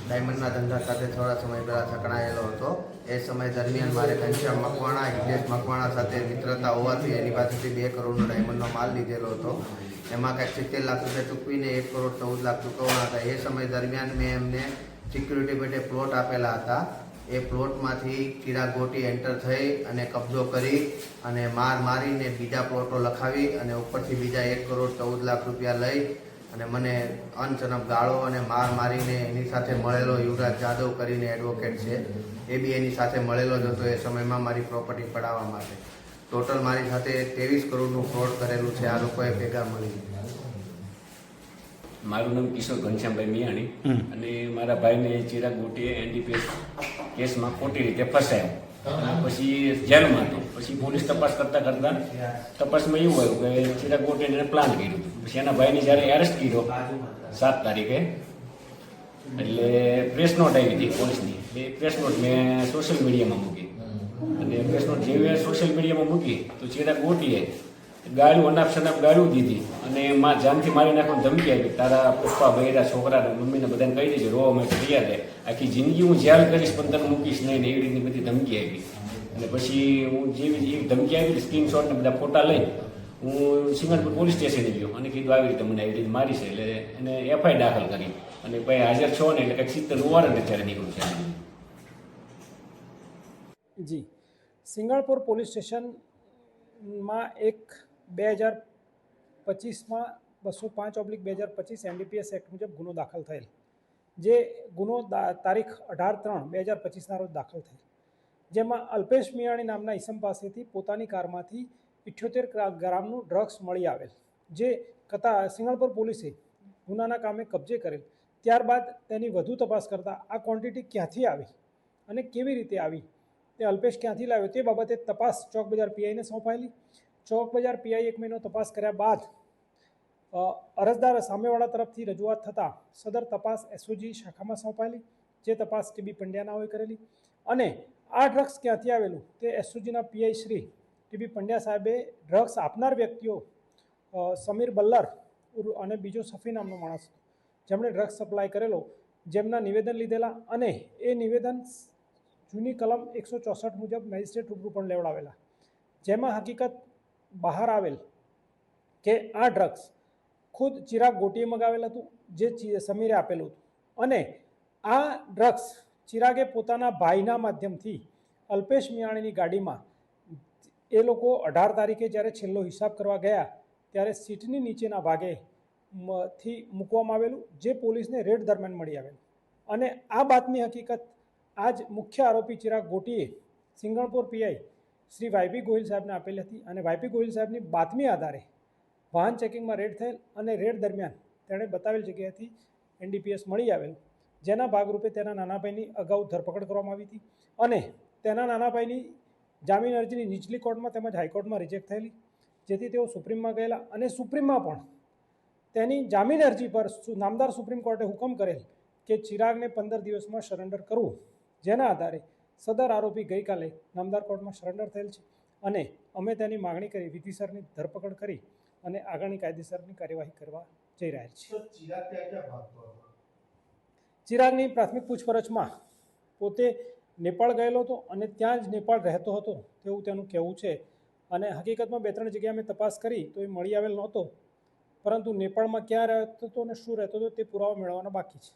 ડાયમંડના ધંધા સાથે થોડા સમય પહેલાં સંકળાયેલો હતો। એ સમય દરમિયાન મારે ઘનશ્યામ મકવાણા હિતેશ મકવાણા સાથે મિત્રતા હોવાથી એની પાસેથી 2 કરોડનો ડાયમંડનો માલ લીધેલો હતો। એમાં કંઈક 70 લાખ રૂપિયા ચૂકવીને 1 કરોડ 14 લાખ ચૂકવવાના હતા। એ સમય દરમિયાન મેં એમને સિક્યુરિટી પેટે પ્લોટ આપેલા હતા। એ પ્લોટમાંથી ચિરાગ ગોટી એન્ટર થઈ અને કબજો કરી અને મારીને બીજા પ્લોટો લખાવી અને ઉપરથી બીજા 1 કરોડ 14 લાખ રૂપિયા લઈ અને મને અનચનક ગાળો અને મારીને એની સાથે મળેલો યુવરાજ જાદવ કરીને એડવોકેટ છે, એ બી એની સાથે મળેલો જ હતો એ સમયમાં મારી પ્રોપર્ટી પડાવવા માટે। ટોટલ મારી સાથે 23 કરોડનું ફ્રોડ કરેલું છે આ લોકોએ ભેગા મળી। મારું નામ કિશોર ઘનશ્યામભાઈ મિયાણી અને મારા ભાઈને ચિરાગ ગોટીએ એનડીપીએસ કેસમાં ખોટી રીતે ફસાયો, પછી જેલમાં હતો। પછી પોલીસ તપાસ કરતાં તપાસમાં એવું આવ્યું કે ચિરાગ ગોટીએ એને પ્લાન કર્યું। પછી એના ભાઈને જ્યારે એરેસ્ટ કર્યો 7 તારીખે, એટલે પ્રેસ નોટ આવી હતી પોલીસની। એ પ્રેસ નોટ મેં સોશિયલ મીડિયામાં મૂકી અને પ્રેસ નોટ જેવી સોશિયલ મીડિયામાં મૂકી તો ચિરાગ ગોટીએ ગાળ્યું, અનાપ શનાપ ગાળ્યું દીધી અને માં જાનથી મારી નાખવાની ધમકી આપી। તારા પપ્પા, બૈરા, છોકરાને, મમ્મીને બધાને કહી દેજે, રોવા માટે તૈયાર રહે, આખી જિંદગી હું જેલ કરીશ પણ તને મૂકીશ નહીં ને, એવી રીતની બધી ધમકી આપી। અને પછી હું જેવી એક ધમકી આવી સ્ક્રીનશોટ ને બધા ફોટા લઈ હું સિંગણપુર પોલીસ સ્ટેશને ગયો અને કીધું આવી રીતે મને આવી રીતે મારી છે, એટલે એને એફઆઈ દાખલ કરી અને ભાઈ હાજર છો ને એટલે કંઈક 70 વોરંટ અત્યારે નીકળ્યું છે। જી, સિંગણપુર પોલીસ સ્ટેશનમાં એક 2025માં 205/2025 એનડીપીએસ એક્ટ મુજબ ગુનો દાખલ થયેલ, જે ગુનો તારીખ 18/3/2025ના રોજ દાખલ થયેલ, જેમાં અલ્પેશ મિયાણી નામના ઈસમ પાસેથી પોતાની કારમાંથી 78 ગ્રામનું ડ્રગ્સ મળી આવેલ, જે સિંગણપુર પોલીસે ગુનાના કામે કબજે કરેલ। ત્યારબાદ તેની વધુ તપાસ કરતાં આ ક્વોન્ટિટી ક્યાંથી આવી અને કેવી રીતે આવી, તે અલ્પેશ ક્યાંથી લાવ્યો તે બાબતે તપાસ ચોક બજાર પીઆઈને સોંપાયેલી। ચોક બજાર પીઆઈ 1 મહિનો તપાસ કર્યા બાદ અરજદાર સામેવાળા તરફથી રજૂઆત થતાં સદર તપાસ એસઓજી શાખામાં સોંપાયેલી, જે તપાસ ટીબી પંડ્યા નાઓએ કરેલી। અને આ ડ્રગ્સ ક્યાંથી આવેલું તે એસઓજીના પીઆઈ શ્રી ટીબી પંડ્યા સાહેબે ડ્રગ્સ આપનાર વ્યક્તિઓ સમીર બલ્લર અને બીજો સફી નામનો માણસ જેમણે ડ્રગ્સ સપ્લાય કરેલો, જેમના નિવેદન લીધેલા અને એ નિવેદન જૂની કલમ 164 મુજબ મેજિસ્ટ્રેટ રૂબરૂ પણ લેવડાવેલા, જેમાં હકીકત બહાર આવેલ કે આ ડ્રગ્સ ખુદ ચિરાગ ગોટીએ મગાવેલ હતું, જે સમીરે આપેલું હતું, અને આ ડ્રગ્સ ચિરાગે પોતાના ભાઈના માધ્યમથી અલ્પેશ મિયાણીની ગાડીમાં એ લોકો 18 તારીખે જ્યારે છેલ્લો હિસાબ કરવા ગયા ત્યારે સીટની નીચેના ભાગે થી મૂકવામાં આવેલું, જે પોલીસને રેડ દરમિયાન મળી આવેલું। અને આ બાતમી હકીકત આજ મુખ્ય આરોપી ચિરાગ ગોટીએ સિંગણપુર પીઆઈ શ્રી વાયપી ગોહિલ સાહેબને આપેલી હતી અને વાયપી ગોહિલ સાહેબની બાતમી આધારે વાહન ચેકિંગમાં રેડ થયેલ અને રેડ દરમિયાન તેણે બતાવેલ જગ્યાએથી એનડીપીએસ મળી આવેલું, જેના ભાગરૂપે તેના નાના ભાઈની અગાઉ ધરપકડ કરવામાં આવી હતી અને તેના નાના ભાઈની જામીન અરજીની નીચલી કોર્ટમાં તેમજ હાઈકોર્ટમાં રિજેક્ટ થયેલી, જેથી તેઓ સુપ્રીમમાં ગયેલા અને સુપ્રીમમાં પણ તેની જામીન અરજી પર નામદાર સુપ્રીમ કોર્ટે હુકમ કરેલ કે ચિરાગને 15 દિવસમાં સરેન્ડર કરવું, જેના આધારે સદર આરોપી ગઈકાલે નામદાર કોર્ટમાં સરેન્ડર થયેલ છે અને અમે તેની માગણી કરી વિધિસરની ધરપકડ કરી અને આગળની કાયદેસરની કાર્યવાહી કરવા જઈ રહ્યા છીએ। ચિરાગની પ્રાથમિક પૂછપરછમાં પોતે નેપાળ ગયેલો હતો અને ત્યાં જ નેપાળ રહેતો હતો તેવું તેનું કહેવું છે અને હકીકતમાં 2-3 જગ્યાએ અમે તપાસ કરી તો એ મળી આવેલ નહોતો, પરંતુ નેપાળમાં ક્યાં રહેતો હતો અને શું રહેતો હતો તે પુરાવા મેળવવાના બાકી છે।